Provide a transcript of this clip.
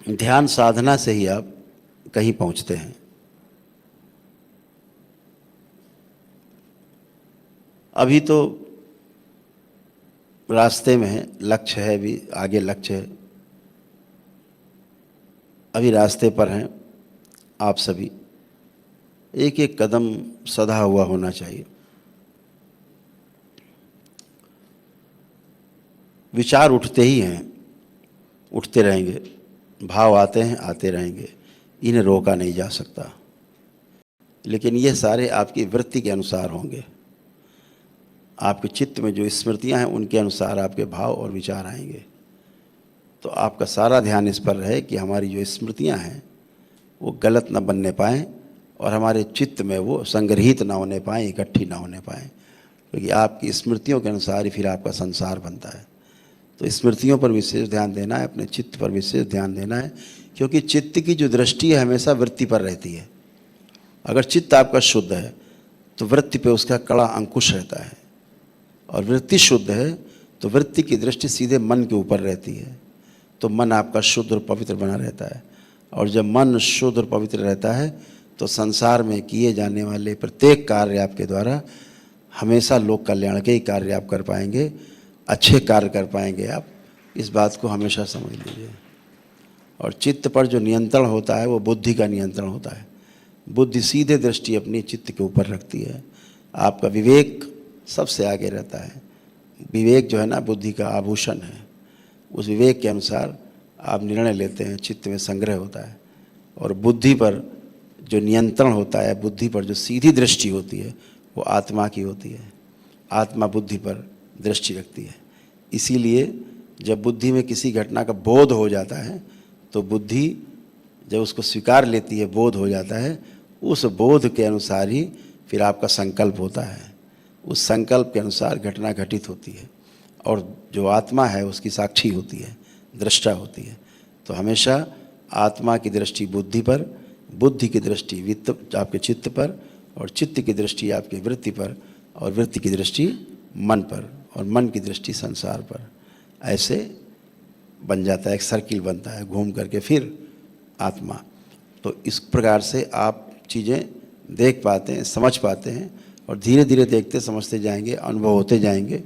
ध्यान साधना से ही आप कहीं पहुंचते हैं। अभी तो रास्ते में है, लक्ष्य है, भी आगे लक्ष्य है, अभी रास्ते पर हैं आप सभी। एक एक कदम सधा हुआ होना चाहिए। विचार उठते ही हैं, उठते रहेंगे, भाव आते हैं, आते रहेंगे, इन्हें रोका नहीं जा सकता। लेकिन ये सारे आपकी वृत्ति के अनुसार होंगे। आपके चित्त में जो स्मृतियां हैं उनके अनुसार आपके भाव और विचार आएंगे। तो आपका सारा ध्यान इस पर रहे कि हमारी जो स्मृतियां हैं वो गलत न बनने पाएँ और हमारे चित्त में वो संग्रहित ना होने पाएँ, इकट्ठी ना होने पाएँ, क्योंकि आपकी स्मृतियों के अनुसार ही फिर आपका संसार बनता है। तो स्मृतियों पर विशेष ध्यान देना है, अपने चित्त पर विशेष ध्यान देना है, क्योंकि चित्त की जो दृष्टि है हमेशा वृत्ति पर रहती है। अगर चित्त आपका शुद्ध है तो वृत्ति पे उसका कड़ा अंकुश रहता है, और वृत्ति शुद्ध है तो वृत्ति की दृष्टि सीधे मन के ऊपर रहती है। तो मन आपका शुद्ध और पवित्र बना रहता है, और जब मन शुद्ध और पवित्र रहता है तो संसार में किए जाने वाले प्रत्येक कार्य आपके द्वारा हमेशा लोक कल्याण के ही कार्य आप कर पाएंगे, अच्छे कार्य कर पाएंगे आप। इस बात को हमेशा समझ लीजिए। और चित्त पर जो नियंत्रण होता है वो बुद्धि का नियंत्रण होता है। बुद्धि सीधे दृष्टि अपनी चित्त के ऊपर रखती है। आपका विवेक सबसे आगे रहता है। विवेक जो है ना, बुद्धि का आभूषण है। उस विवेक के अनुसार आप निर्णय लेते हैं, चित्त में संग्रह होता है। और बुद्धि पर जो नियंत्रण होता है, बुद्धि पर जो सीधी दृष्टि होती है, वो आत्मा की होती है। आत्मा बुद्धि पर दृष्टि रखती है। इसीलिए जब बुद्धि में किसी घटना का बोध हो जाता है तो बुद्धि जब उसको स्वीकार लेती है, बोध हो जाता है, उस बोध के अनुसार ही फिर आपका संकल्प होता है। उस संकल्प के अनुसार घटना घटित होती है, और जो आत्मा है उसकी साक्षी होती है, दृष्टा होती है। तो हमेशा आत्मा की दृष्टि बुद्धि पर, बुद्धि की दृष्टि वित्त आपके चित्त पर, और चित्त की दृष्टि आपकी वृत्ति पर, और वृत्ति की दृष्टि मन पर, और मन की दृष्टि संसार पर। ऐसे बन जाता है, एक सर्किल बनता है, घूम करके फिर आत्मा। तो इस प्रकार से आप चीज़ें देख पाते हैं, समझ पाते हैं, और धीरे धीरे देखते समझते जाएंगे, अनुभव होते जाएंगे,